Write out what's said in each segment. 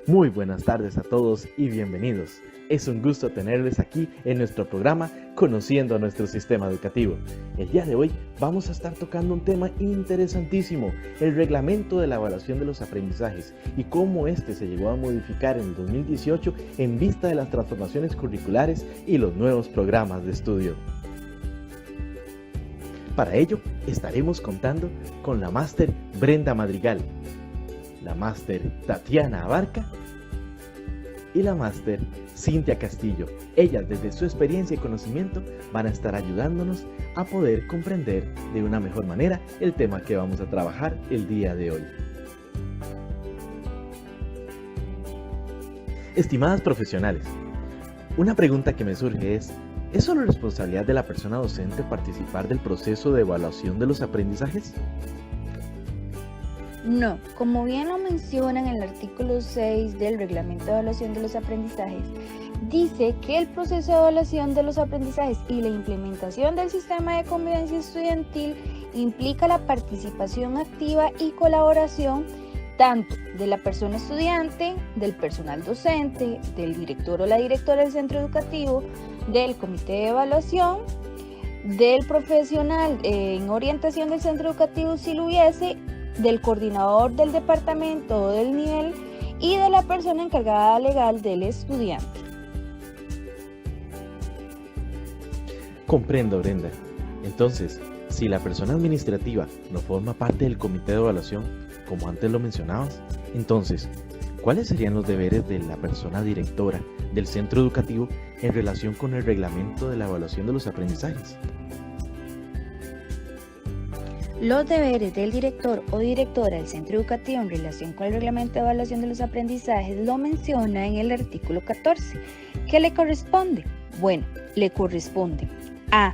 Muy buenas tardes a todos y bienvenidos. Es un gusto tenerles aquí en nuestro programa Conociendo a nuestro sistema educativo. El día de hoy vamos a estar tocando un tema interesantísimo, el reglamento de la evaluación de los aprendizajes y cómo este se llegó a modificar en el 2018 en vista de las transformaciones curriculares y los nuevos programas de estudio. Para ello estaremos contando con la máster Brenda Madrigal, la máster Tatiana Abarca y la máster Cintia Castillo. Ellas, desde su experiencia y conocimiento, van a estar ayudándonos a poder comprender de una mejor manera el tema que vamos a trabajar el día de hoy. Estimadas profesionales, una pregunta que me surge es solo responsabilidad de la persona docente participar del proceso de evaluación de los aprendizajes? No, como bien lo menciona en el artículo 6 del Reglamento de Evaluación de los Aprendizajes, dice que el proceso de evaluación de los aprendizajes y la implementación del sistema de convivencia estudiantil implica la participación activa y colaboración tanto de la persona estudiante, del personal docente, del director o la directora del centro educativo, del comité de evaluación, del profesional en orientación del centro educativo si lo hubiese, del coordinador del departamento o del nivel y de la persona encargada legal del estudiante. Comprendo, Brenda. Entonces, si la persona administrativa no forma parte del comité de evaluación, como antes lo mencionabas, entonces, ¿cuáles serían los deberes de la persona directora del centro educativo en relación con el reglamento de la evaluación de los aprendizajes? Los deberes del director o directora del centro educativo en relación con el reglamento de evaluación de los aprendizajes lo menciona en el artículo 14. ¿Qué le corresponde? Bueno, le corresponde a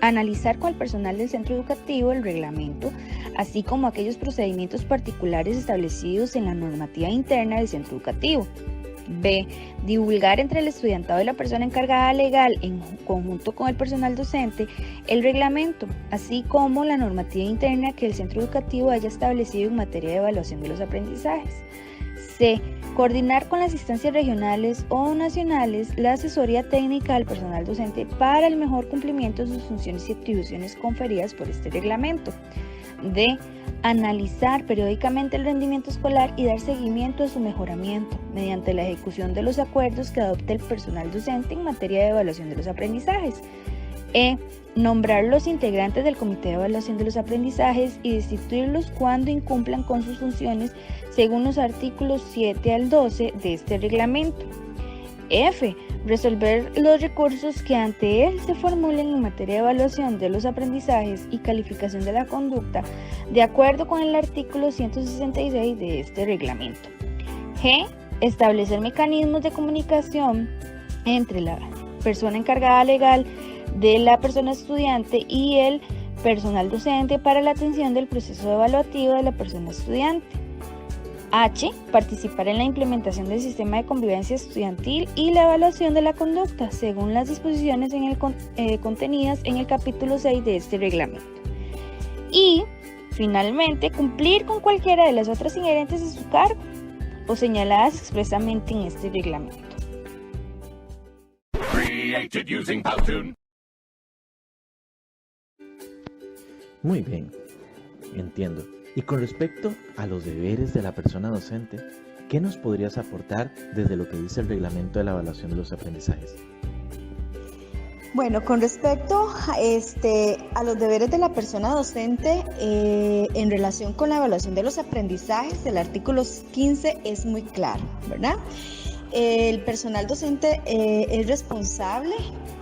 analizar con el personal del centro educativo el reglamento, así como aquellos procedimientos particulares establecidos en la normativa interna del centro educativo. B. Divulgar entre el estudiantado y la persona encargada legal en conjunto con el personal docente el reglamento, así como la normativa interna que el centro educativo haya establecido en materia de evaluación de los aprendizajes. C. Coordinar con las instancias regionales o nacionales la asesoría técnica del personal docente para el mejor cumplimiento de sus funciones y atribuciones conferidas por este reglamento. D. Analizar periódicamente el rendimiento escolar y dar seguimiento a su mejoramiento mediante la ejecución de los acuerdos que adopte el personal docente en materia de evaluación de los aprendizajes. E. Nombrar los integrantes del comité de evaluación de los aprendizajes y destituirlos cuando incumplan con sus funciones según los artículos 7 al 12 de este reglamento. F. Resolver los recursos que ante él se formulen en materia de evaluación de los aprendizajes y calificación de la conducta de acuerdo con el artículo 166 de este reglamento. G. Establecer mecanismos de comunicación entre la persona encargada legal de la persona estudiante y el personal docente para la atención del proceso evaluativo de la persona estudiante. H. Participar en la implementación del sistema de convivencia estudiantil y la evaluación de la conducta, según las disposiciones contenidas en el capítulo 6 de este reglamento. Y, finalmente, cumplir con cualquiera de las otras inherentes de su cargo o señaladas expresamente en este reglamento. Muy bien, entiendo. Y con respecto a los deberes de la persona docente, ¿qué nos podrías aportar desde lo que dice el reglamento de la evaluación de los aprendizajes? Bueno, con respecto a los deberes de la persona docente en relación con la evaluación de los aprendizajes, el artículo 15 es muy claro, ¿verdad? El personal docente es responsable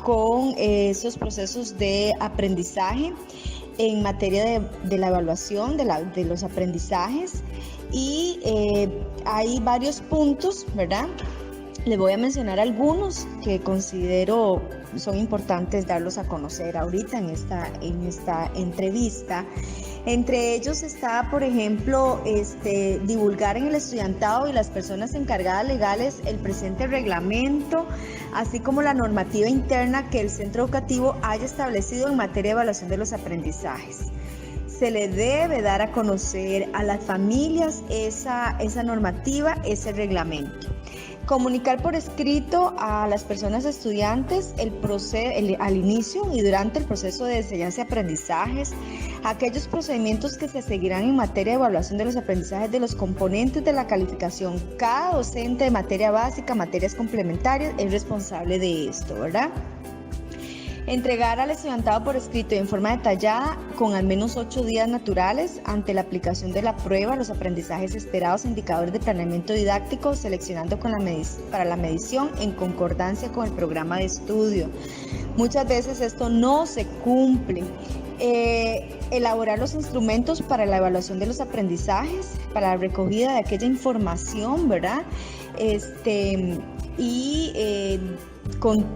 con esos procesos de aprendizaje en materia de la evaluación de los aprendizajes y hay varios puntos, ¿verdad? Les voy a mencionar algunos que considero son importantes darlos a conocer ahorita en esta entrevista. Entre ellos está, por ejemplo, divulgar en el estudiantado y las personas encargadas legales el presente reglamento, así como la normativa interna que el centro educativo haya establecido en materia de evaluación de los aprendizajes. se le debe dar a conocer a las familias esa normativa, ese reglamento. Comunicar por escrito a las personas estudiantes al inicio y durante el proceso de enseñanza y aprendizajes, aquellos procedimientos que se seguirán en materia de evaluación de los aprendizajes de los componentes de la calificación. Cada docente de materia básica, materias complementarias, es responsable de esto, ¿verdad? Entregar al estudiantado por escrito y en forma detallada, con al menos 8 días naturales, ante la aplicación de la prueba, los aprendizajes esperados, indicadores de planeamiento didáctico, seleccionando para la medición en concordancia con el programa de estudio. Muchas veces esto no se cumple. Elaborar los instrumentos para la evaluación de los aprendizajes, para la recogida de aquella información, ¿verdad?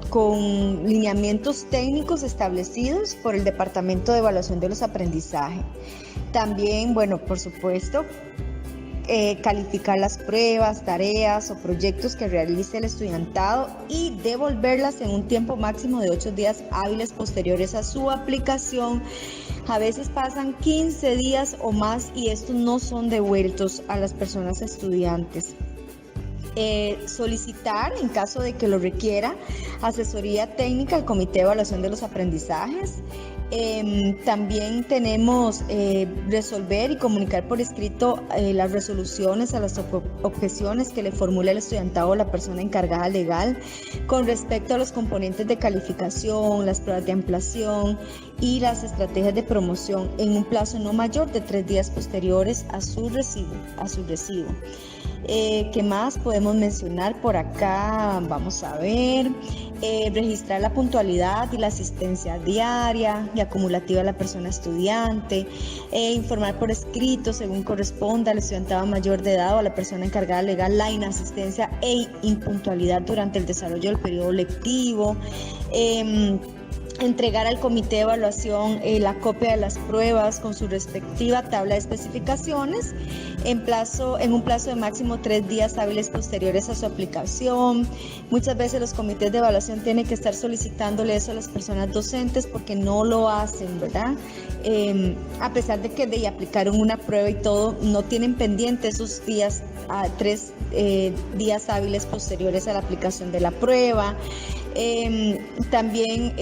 Con lineamientos técnicos establecidos por el Departamento de Evaluación de los Aprendizajes. También, bueno, por supuesto, calificar las pruebas, tareas o proyectos que realice el estudiantado y devolverlas en un tiempo máximo de 8 días hábiles posteriores a su aplicación. A veces pasan 15 días o más y estos no son devueltos a las personas estudiantes. Solicitar, en caso de que lo requiera, asesoría técnica al Comité de Evaluación de los Aprendizajes. También tenemos resolver y comunicar por escrito las resoluciones a las objeciones que le formule el estudiantado o la persona encargada legal con respecto a los componentes de calificación, las pruebas de ampliación y las estrategias de promoción en un plazo no mayor de 3 días posteriores a su recibo. ¿Qué más podemos mencionar por acá? Vamos a ver. Registrar la puntualidad y la asistencia diaria y acumulativa de la persona estudiante. Informar por escrito, según corresponda, al estudiantado mayor de edad o a la persona encargada legal la inasistencia e impuntualidad durante el desarrollo del periodo lectivo. Entregar al comité de evaluación la copia de las pruebas con su respectiva tabla de especificaciones en un plazo de máximo 3 días hábiles posteriores a su aplicación. Muchas veces los comités de evaluación tienen que estar solicitándole eso a las personas docentes porque no lo hacen, ¿verdad? A pesar de que aplicaron una prueba y todo, no tienen pendiente esos días, 3 días hábiles posteriores a la aplicación de la prueba. También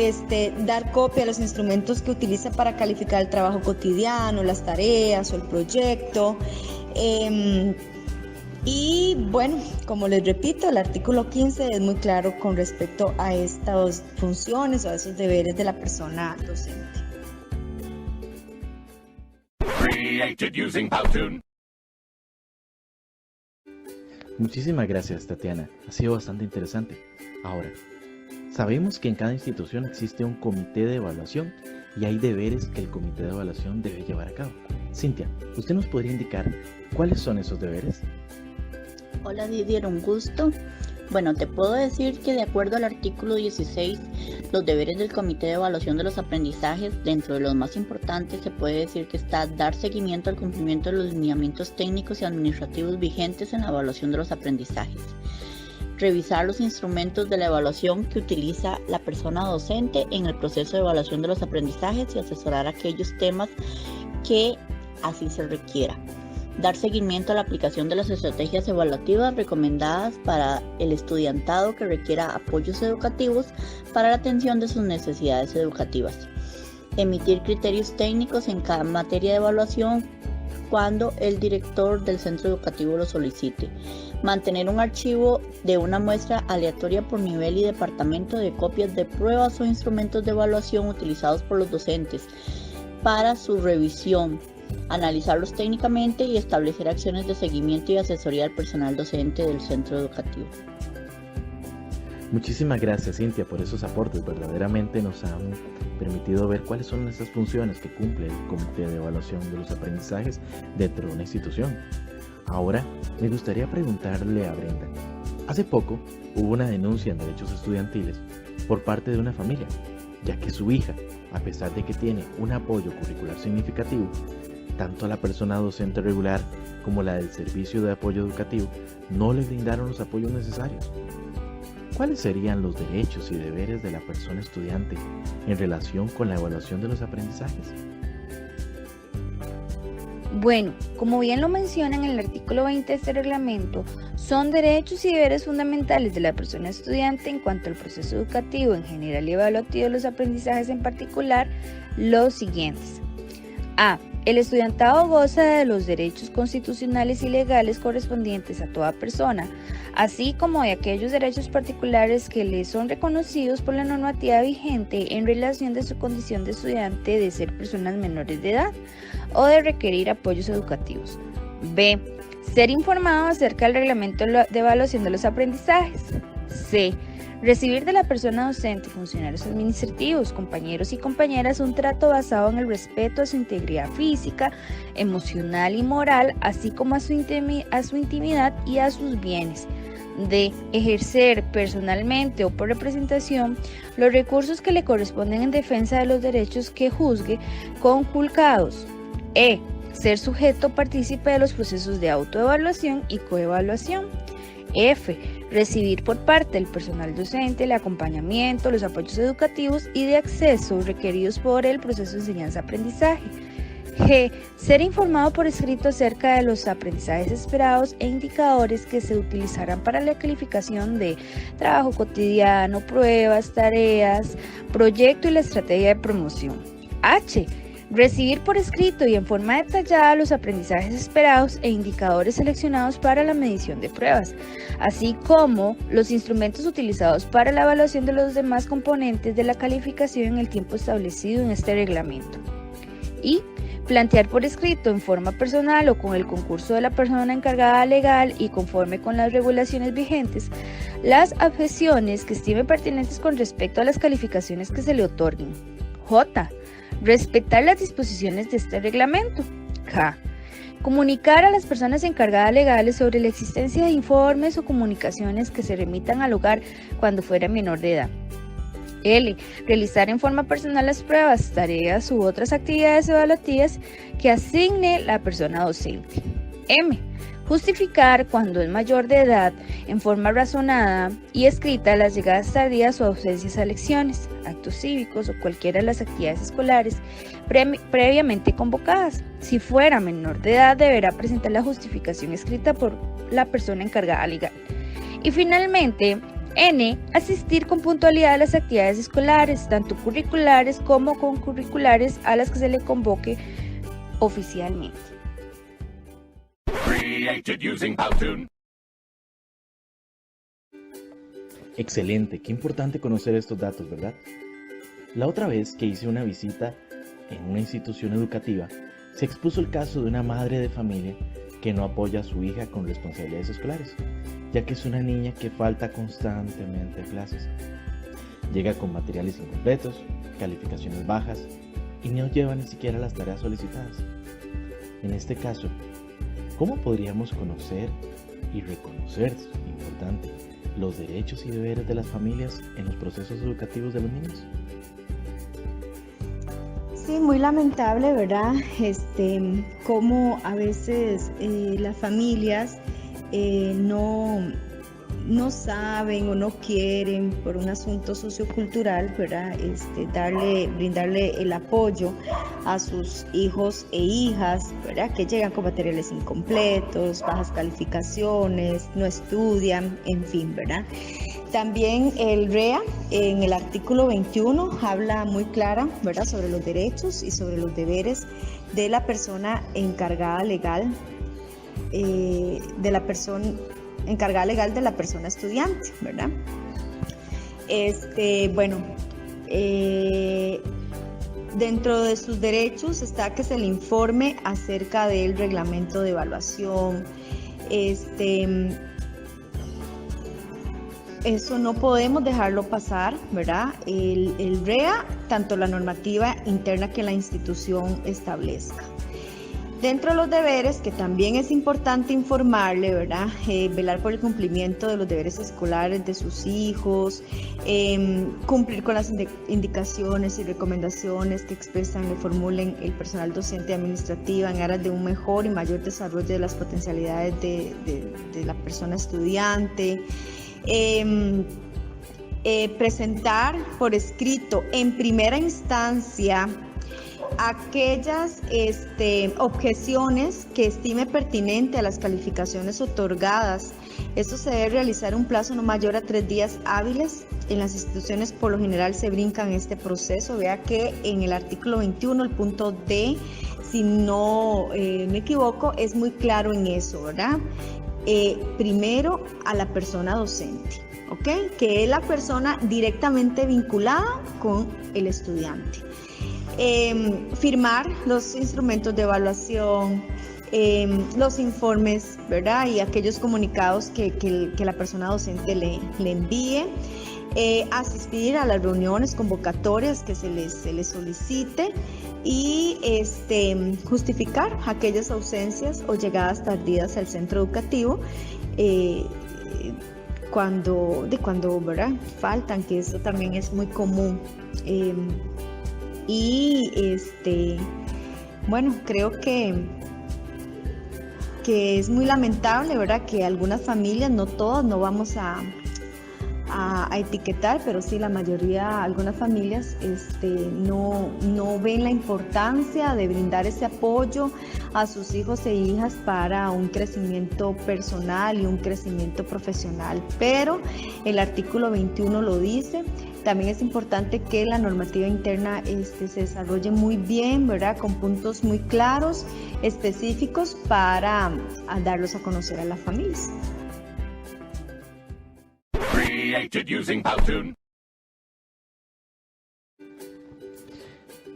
dar copia de los instrumentos que utiliza para calificar el trabajo cotidiano, las tareas o el proyecto. Y bueno, como les repito, el artículo 15 es muy claro con respecto a estas funciones o a esos deberes de la persona docente. Muchísimas gracias, Tatiana. Ha sido bastante interesante. Ahora, sabemos que en cada institución existe un comité de evaluación y hay deberes que el comité de evaluación debe llevar a cabo. Cintia, ¿usted nos podría indicar cuáles son esos deberes? Hola Didier, un gusto. Bueno, te puedo decir que de acuerdo al artículo 16, los deberes del Comité de Evaluación de los Aprendizajes, dentro de los más importantes se puede decir que está dar seguimiento al cumplimiento de los lineamientos técnicos y administrativos vigentes en la evaluación de los aprendizajes. Revisar los instrumentos de la evaluación que utiliza la persona docente en el proceso de evaluación de los aprendizajes y asesorar aquellos temas que así se requiera. Dar seguimiento a la aplicación de las estrategias evaluativas recomendadas para el estudiantado que requiera apoyos educativos para la atención de sus necesidades educativas. Emitir criterios técnicos en cada materia de evaluación cuando el director del centro educativo lo solicite. Mantener un archivo de una muestra aleatoria por nivel y departamento de copias de pruebas o instrumentos de evaluación utilizados por los docentes para su revisión. Analizarlos técnicamente y establecer acciones de seguimiento y asesoría al personal docente del centro educativo. Muchísimas gracias, Cintia, por esos aportes. Verdaderamente nos han permitido ver cuáles son esas funciones que cumple el Comité de Evaluación de los Aprendizajes dentro de una institución. Ahora, me gustaría preguntarle a Brenda. Hace poco hubo una denuncia en derechos estudiantiles por parte de una familia, ya que su hija, a pesar de que tiene un apoyo curricular significativo, tanto la persona docente regular como la del servicio de apoyo educativo no le brindaron los apoyos necesarios. ¿Cuáles serían los derechos y deberes de la persona estudiante en relación con la evaluación de los aprendizajes? Bueno, como bien lo menciona en el artículo 20 de este reglamento, son derechos y deberes fundamentales de la persona estudiante en cuanto al proceso educativo en general y evaluativo de los aprendizajes en particular, los siguientes. A. El estudiantado goza de los derechos constitucionales y legales correspondientes a toda persona, así como de aquellos derechos particulares que le son reconocidos por la normativa vigente en relación de su condición de estudiante de ser personas menores de edad o de requerir apoyos educativos. B. Ser informado acerca del reglamento de evaluación de los aprendizajes. C. Recibir de la persona docente, funcionarios administrativos, compañeros y compañeras un trato basado en el respeto a su integridad física, emocional y moral, así como a su intimidad y a sus bienes. D. Ejercer personalmente o por representación los recursos que le corresponden en defensa de los derechos que juzgue conculcados. E. Ser sujeto partícipe de los procesos de autoevaluación y coevaluación. F. Recibir por parte del personal docente el acompañamiento, los apoyos educativos y de acceso requeridos por el proceso de enseñanza-aprendizaje. G. Ser informado por escrito acerca de los aprendizajes esperados e indicadores que se utilizarán para la calificación de trabajo cotidiano, pruebas, tareas, proyecto y la estrategia de promoción. H. Recibir por escrito y en forma detallada los aprendizajes esperados e indicadores seleccionados para la medición de pruebas, así como los instrumentos utilizados para la evaluación de los demás componentes de la calificación en el tiempo establecido en este reglamento. Y plantear por escrito en forma personal o con el concurso de la persona encargada legal y conforme con las regulaciones vigentes, las objeciones que estime pertinentes con respecto a las calificaciones que se le otorguen. J. Respetar las disposiciones de este reglamento. K. Comunicar a las personas encargadas legales sobre la existencia de informes o comunicaciones que se remitan al hogar cuando fuera menor de edad. L. Realizar en forma personal las pruebas, tareas u otras actividades evaluativas que asigne la persona docente. M. Justificar cuando es mayor de edad en forma razonada y escrita las llegadas tardías o ausencias a lecciones, actos cívicos o cualquiera de las actividades escolares previamente convocadas. Si fuera menor de edad, deberá presentar la justificación escrita por la persona encargada legal. Y finalmente, N. Asistir con puntualidad a las actividades escolares, tanto curriculares como concurriculares, a las que se le convoque oficialmente. Excelente, qué importante conocer estos datos, ¿verdad? La otra vez que hice una visita en una institución educativa, se expuso el caso de una madre de familia que no apoya a su hija con responsabilidades escolares, ya que es una niña que falta constantemente a clases. Llega con materiales incompletos, calificaciones bajas y no lleva ni siquiera las tareas solicitadas. En este caso, ¿cómo podríamos conocer y reconocer, importante, los derechos y deberes de las familias en los procesos educativos de los niños? Sí, muy lamentable, ¿verdad? Cómo a veces las familias no saben o no quieren, por un asunto sociocultural, ¿verdad? Brindarle el apoyo a sus hijos e hijas, ¿verdad? Que llegan con materiales incompletos, bajas calificaciones, no estudian, en fin, ¿verdad? También el REA en el artículo 21 habla muy clara, ¿verdad?, sobre los derechos y sobre los deberes de la persona encargada legal, de la persona estudiante, ¿verdad? Dentro de sus derechos está que se le informe acerca del reglamento de evaluación. Eso no podemos dejarlo pasar, ¿verdad? El REA, tanto la normativa interna que la institución establezca. Dentro de los deberes, que también es importante informarle, ¿verdad? Velar por el cumplimiento de los deberes escolares de sus hijos, cumplir con las indicaciones y recomendaciones que expresan y formulen el personal docente y administrativa en aras de un mejor y mayor desarrollo de las potencialidades de la persona estudiante. Presentar por escrito en primera instancia aquellas objeciones que estime pertinente a las calificaciones otorgadas. Esto se debe realizar en un plazo no mayor a 3 días hábiles. En las instituciones por lo general se brincan este proceso. Vea que en el artículo 21, el punto D, si no me equivoco, es muy claro en eso, ¿verdad? Primero a la persona docente, ¿ok? Que es la persona directamente vinculada con el estudiante. Firmar los instrumentos de evaluación, los informes, ¿verdad? Y aquellos comunicados que la persona docente le envíe. Asistir a las reuniones convocatorias que se les solicite y justificar aquellas ausencias o llegadas tardías al centro educativo cuando ¿verdad? Faltan, que eso también es muy común. Bueno, creo que es muy lamentable, ¿verdad? Que algunas familias, no todas, no vamos a etiquetar, pero sí la mayoría, algunas familias no ven la importancia de brindar ese apoyo a sus hijos e hijas para un crecimiento personal y un crecimiento profesional, pero el artículo 21 lo dice. También es importante que la normativa interna se desarrolle muy bien, ¿verdad? Con puntos muy claros, específicos para darlos a conocer a las familias.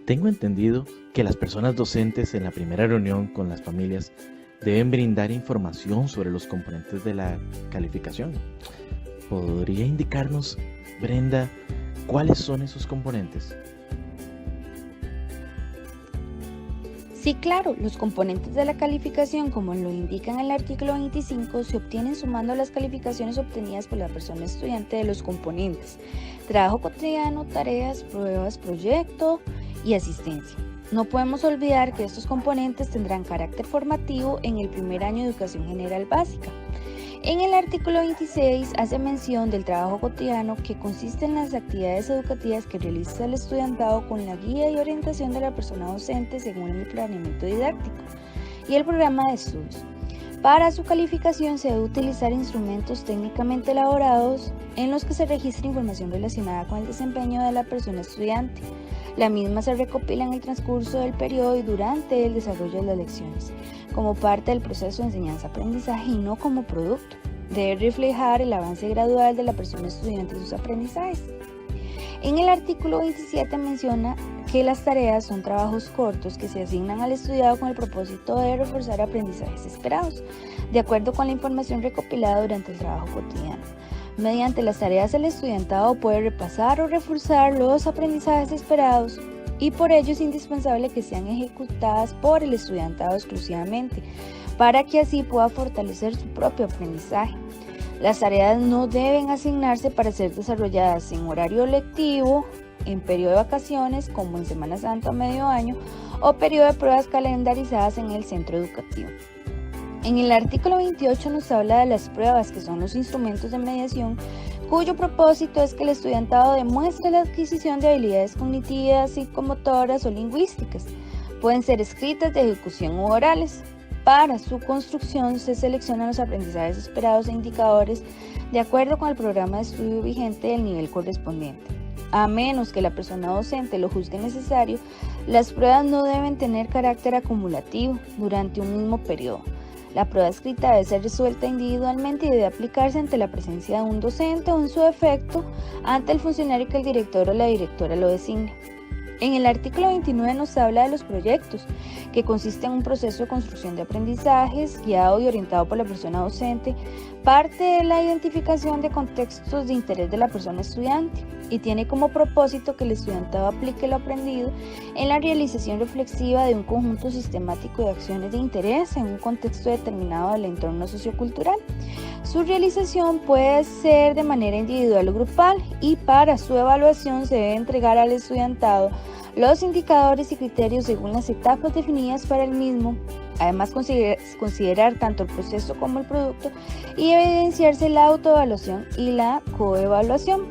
Tengo entendido que las personas docentes en la primera reunión con las familias deben brindar información sobre los componentes de la calificación. ¿Podría indicarnos, Brenda, cuáles son esos componentes? Sí, claro, los componentes de la calificación, como lo indica en el artículo 25, se obtienen sumando las calificaciones obtenidas por la persona estudiante de los componentes: trabajo cotidiano, tareas, pruebas, proyecto y asistencia. No podemos olvidar que estos componentes tendrán carácter formativo en el primer año de educación general básica. En el artículo 26 hace mención del trabajo cotidiano, que consiste en las actividades educativas que realiza el estudiantado con la guía y orientación de la persona docente según el planeamiento didáctico y el programa de estudios. Para su calificación se debe utilizar instrumentos técnicamente elaborados en los que se registra información relacionada con el desempeño de la persona estudiante. La misma se recopila en el transcurso del periodo y durante el desarrollo de las lecciones, como parte del proceso de enseñanza-aprendizaje y no como producto. Debe reflejar el avance gradual de la persona estudiante y sus aprendizajes. En el artículo 27 menciona que las tareas son trabajos cortos que se asignan al estudiado con el propósito de reforzar aprendizajes esperados, de acuerdo con la información recopilada durante el trabajo cotidiano. Mediante las tareas, el estudiantado puede repasar o reforzar los aprendizajes esperados, y por ello es indispensable que sean ejecutadas por el estudiantado exclusivamente, para que así pueda fortalecer su propio aprendizaje. Las tareas no deben asignarse para ser desarrolladas en horario lectivo, en periodo de vacaciones como en Semana Santa o medio año, o periodo de pruebas calendarizadas en el centro educativo. En el artículo 28 nos habla de las pruebas, que son los instrumentos de mediación, cuyo propósito es que el estudiantado demuestre la adquisición de habilidades cognitivas, psicomotoras o lingüísticas. Pueden ser escritas, de ejecución u orales. Para su construcción se seleccionan los aprendizajes esperados e indicadores de acuerdo con el programa de estudio vigente del nivel correspondiente. A menos que la persona docente lo juzgue necesario, las pruebas no deben tener carácter acumulativo durante un mismo periodo. La prueba escrita debe ser resuelta individualmente y debe aplicarse ante la presencia de un docente o, en su defecto, ante el funcionario que el director o la directora lo designe. En el artículo 29 nos habla de los proyectos, que consiste en un proceso de construcción de aprendizajes guiado y orientado por la persona docente, parte de la identificación de contextos de interés de la persona estudiante y tiene como propósito que el estudiantado aplique lo aprendido en la realización reflexiva de un conjunto sistemático de acciones de interés en un contexto determinado del entorno sociocultural. Su realización puede ser de manera individual o grupal, y para su evaluación se debe entregar al estudiantado los indicadores y criterios según las etapas definidas para el mismo. Además, considerar tanto el proceso como el producto y evidenciarse la autoevaluación y la coevaluación.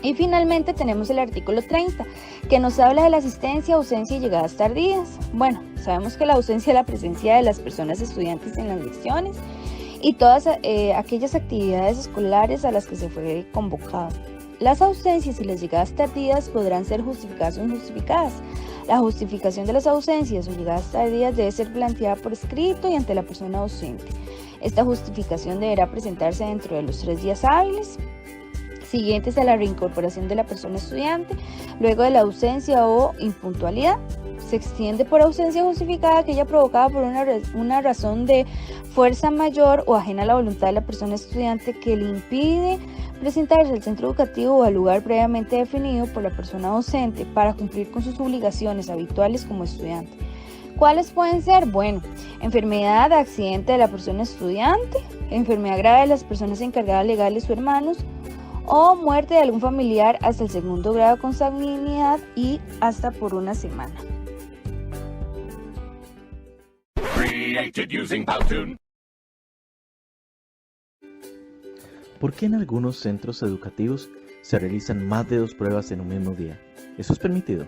Y finalmente tenemos el artículo 30, que nos habla de la asistencia, ausencia y llegadas tardías. Bueno, sabemos que la ausencia es la presencia de las personas estudiantes en las lecciones y todas aquellas actividades escolares a las que se fue convocado. Las ausencias y las llegadas tardías podrán ser justificadas o injustificadas. La justificación de las ausencias o llegadas tardías debe ser planteada por escrito y ante la persona docente. Esta justificación deberá presentarse dentro de los 3 días hábiles siguientes a la reincorporación de la persona estudiante, luego de la ausencia o impuntualidad. Se extiende por ausencia justificada aquella provocada por una razón de fuerza mayor o ajena a la voluntad de la persona estudiante que le impide presentarse al centro educativo o al lugar previamente definido por la persona docente para cumplir con sus obligaciones habituales como estudiante. ¿Cuáles pueden ser? Bueno, enfermedad, accidente de la persona estudiante, enfermedad grave de las personas encargadas legales o hermanos, o muerte de algún familiar hasta el 2º grado de consanguinidad y hasta por 1 semana. ¿Por qué en algunos centros educativos se realizan más de 2 pruebas en un mismo día? ¿Eso es permitido?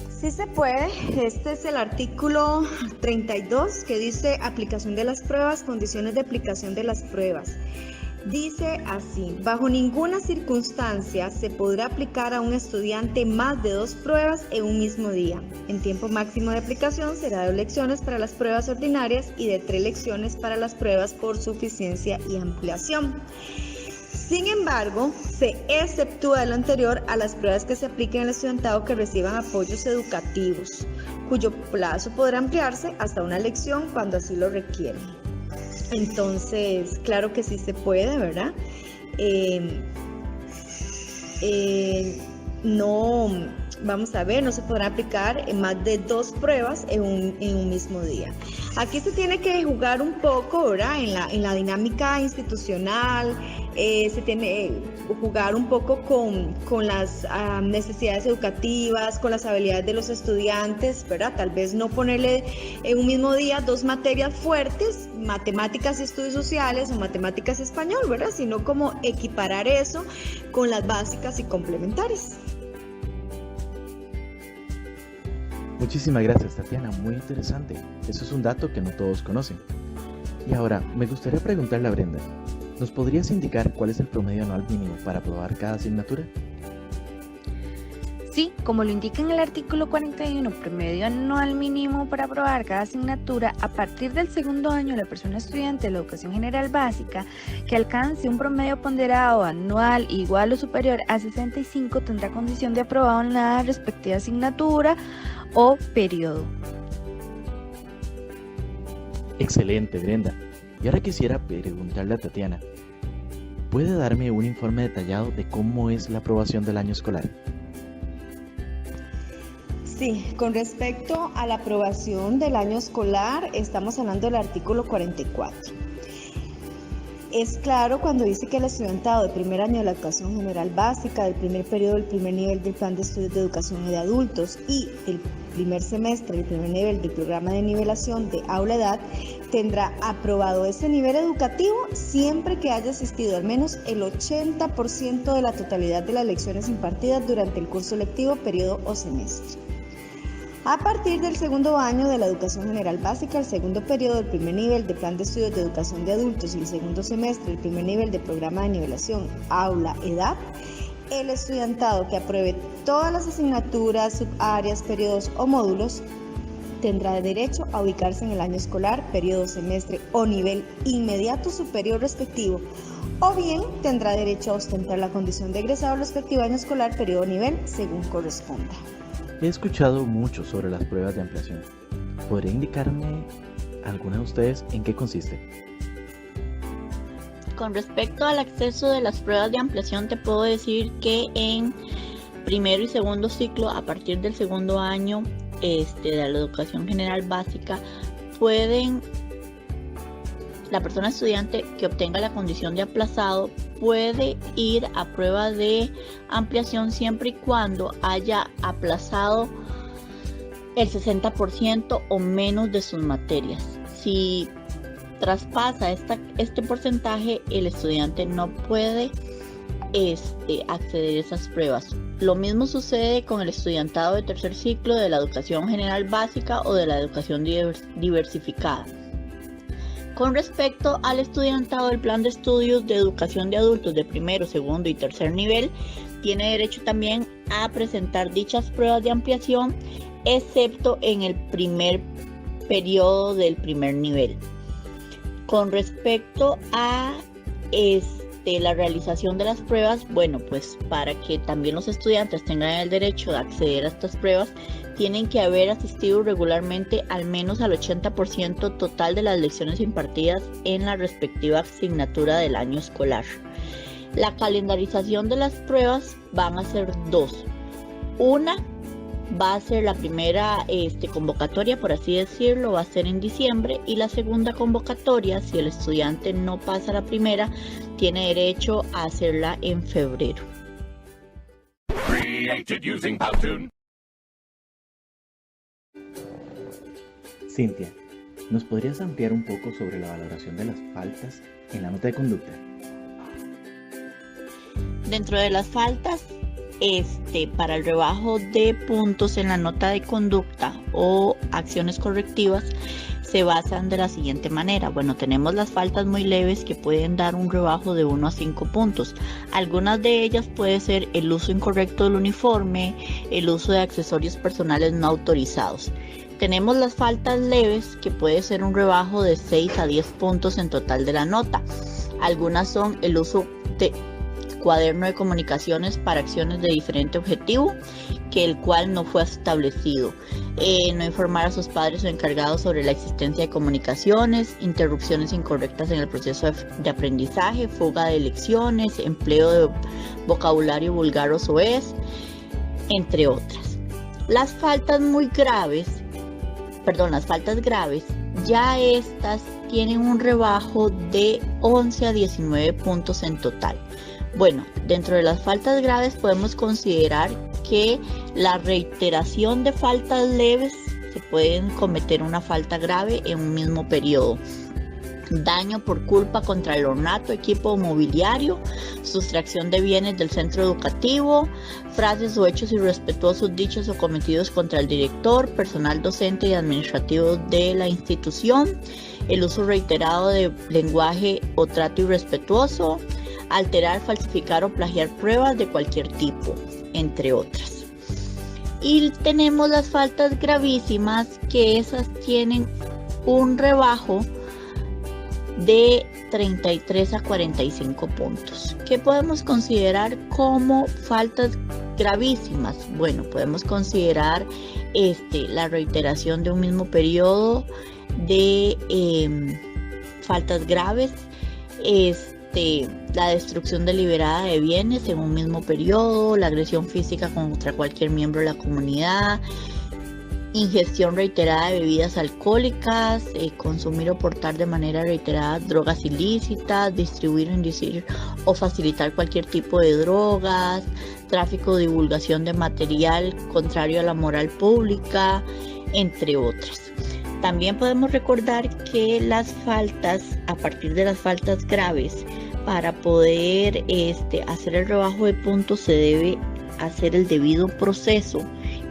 Sí se puede. Este es el artículo 32 que dice aplicación de las pruebas, condiciones de aplicación de las pruebas. Dice así: bajo ninguna circunstancia se podrá aplicar a un estudiante más de 2 pruebas en un mismo día. El tiempo máximo de aplicación será de 2 lecciones para las pruebas ordinarias y de 3 lecciones para las pruebas por suficiencia y ampliación. Sin embargo, se exceptúa de lo anterior a las pruebas que se apliquen al estudiantado que reciban apoyos educativos, cuyo plazo podrá ampliarse hasta 1 lección cuando así lo requieren. Entonces, claro que sí se puede, ¿verdad? No se podrá aplicar más de 2 pruebas en un mismo día. Aquí se tiene que jugar un poco, ¿verdad? En la dinámica institucional, se tiene que jugar un poco con las necesidades educativas, con las habilidades de los estudiantes, ¿verdad? Tal vez no ponerle en un mismo día 2 materias fuertes, matemáticas y estudios sociales o matemáticas y español, ¿verdad? Sino como equiparar eso con las básicas y complementarias. Muchísimas gracias, Tatiana, muy interesante. Eso es un dato que no todos conocen. Y ahora, me gustaría preguntarle a Brenda, ¿nos podrías indicar cuál es el promedio anual mínimo para aprobar cada asignatura? Sí, como lo indica en el artículo 41, promedio anual mínimo para aprobar cada asignatura a partir del 2º año de la persona estudiante de la educación general básica que alcance un promedio ponderado anual igual o superior a 65 tendrá condición de aprobado en la respectiva asignatura o periodo. Excelente, Brenda. Y ahora quisiera preguntarle a Tatiana, ¿puede darme un informe detallado de cómo es la aprobación del año escolar? Sí, con respecto a la aprobación del año escolar, estamos hablando del artículo 44. Es claro cuando dice que el estudiantado de primer año de la educación general básica, del primer periodo del primer nivel del plan de estudios de educación de adultos y del primer semestre del primer nivel del programa de nivelación de aula edad, tendrá aprobado ese nivel educativo siempre que haya asistido al menos el 80% de la totalidad de las lecciones impartidas durante el curso lectivo, periodo o semestre. A partir del 2º año de la educación general básica, el 2º periodo del primer nivel de plan de estudios de educación de adultos y el 2º semestre del primer nivel de programa de nivelación aula edad, el estudiantado que apruebe todas las asignaturas, subáreas, periodos o módulos tendrá derecho a ubicarse en el año escolar, periodo, semestre o nivel inmediato superior respectivo, o bien tendrá derecho a ostentar la condición de egresado al respectivo año escolar, periodo o nivel, según corresponda. He escuchado mucho sobre las pruebas de ampliación. ¿Podría indicarme alguna de ustedes en qué consiste? Con respecto al acceso de las pruebas de ampliación, te puedo decir que en primero y segundo ciclo, a partir del 2º año de la educación general básica, la persona estudiante que obtenga la condición de aplazado puede ir a prueba de ampliación siempre y cuando haya aplazado el 60% o menos de sus materias. Si traspasa este porcentaje, el estudiante no puede acceder a esas pruebas. Lo mismo sucede con el estudiantado de tercer ciclo de la educación general básica o de la educación diversificada. Con respecto al estudiantado del plan de estudios de educación de adultos de primero, segundo y tercer nivel, tiene derecho también a presentar dichas pruebas de ampliación, excepto en el primer periodo del primer nivel. Con respecto a la realización de las pruebas, bueno, pues para que también los estudiantes tengan el derecho de acceder a estas pruebas, tienen que haber asistido regularmente al menos al 80% total de las lecciones impartidas en la respectiva asignatura del año escolar. La calendarización de las pruebas van a ser dos. Una va a ser la primera convocatoria, por así decirlo, va a ser en diciembre, y la segunda convocatoria, si el estudiante no pasa la primera, tiene derecho a hacerla en febrero. Cintia, ¿nos podrías ampliar un poco sobre la valoración de las faltas en la nota de conducta? Dentro de las faltas, para el rebajo de puntos en la nota de conducta o acciones correctivas, se basan de la siguiente manera. Bueno, tenemos las faltas muy leves que pueden dar un rebajo de 1 a 5 puntos. Algunas de ellas puede ser el uso incorrecto del uniforme, el uso de accesorios personales no autorizados. Tenemos las faltas leves que puede ser un rebajo de 6 a 10 puntos en total de la nota. Algunas son el uso de cuaderno de comunicaciones para acciones de diferente objetivo, que el cual no fue establecido, no informar a sus padres o encargados sobre la existencia de comunicaciones, interrupciones incorrectas en el proceso de aprendizaje, fuga de lecciones, empleo de vocabulario vulgar o soez, entre otras. Las faltas graves, ya estas tienen un rebajo de 11 a 19 puntos en total. Bueno, dentro de las faltas graves podemos considerar que la reiteración de faltas leves se pueden cometer una falta grave en un mismo periodo. Daño por culpa contra el ornato, equipo o mobiliario, sustracción de bienes del centro educativo, frases o hechos irrespetuosos dichos o cometidos contra el director, personal docente y administrativo de la institución, el uso reiterado de lenguaje o trato irrespetuoso, alterar, falsificar o plagiar pruebas de cualquier tipo, entre otras. Y tenemos las faltas gravísimas, que esas tienen un rebajo de 33 a 45 puntos. ¿Qué podemos considerar como faltas gravísimas? Bueno, podemos considerar la reiteración de un mismo periodo de faltas graves, la destrucción deliberada de bienes en un mismo periodo, la agresión física contra cualquier miembro de la comunidad, ingestión reiterada de bebidas alcohólicas, consumir o portar de manera reiterada drogas ilícitas, distribuir, inducir o facilitar cualquier tipo de drogas, tráfico o divulgación de material contrario a la moral pública, entre otras. También podemos recordar que las faltas, a partir de las faltas graves, para poder hacer el rebajo de puntos se debe hacer el debido proceso,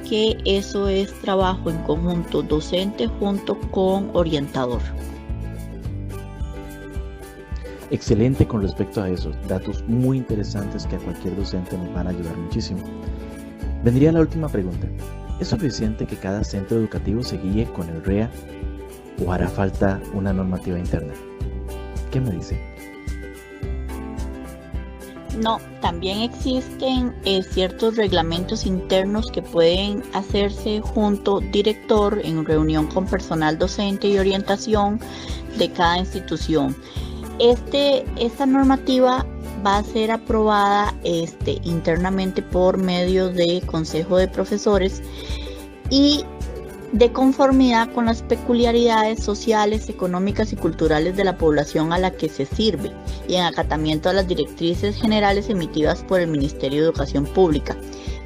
que eso es trabajo en conjunto docente junto con orientador. Excelente con respecto a eso, datos muy interesantes que a cualquier docente nos van a ayudar muchísimo. Vendría la última pregunta. ¿Es suficiente que cada centro educativo se guíe con el REA o hará falta una normativa interna? ¿Qué me dice? No, también existen ciertos reglamentos internos que pueden hacerse junto director en reunión con personal docente y orientación de cada institución. Esta normativa va a ser aprobada internamente por medio de consejo de profesores y de conformidad con las peculiaridades sociales, económicas y culturales de la población a la que se sirve y en acatamiento a las directrices generales emitidas por el Ministerio de Educación Pública.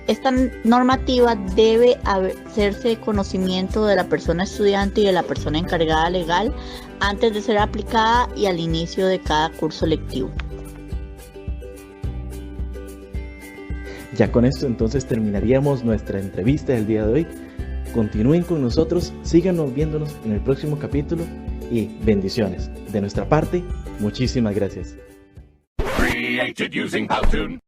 Esta normativa debe hacerse de conocimiento de la persona estudiante y de la persona encargada legal antes de ser aplicada y al inicio de cada curso lectivo. Ya con esto entonces terminaríamos nuestra entrevista del día de hoy. Continúen con nosotros, síganos viéndonos en el próximo capítulo y bendiciones. De nuestra parte, muchísimas gracias. Created using Powtoon.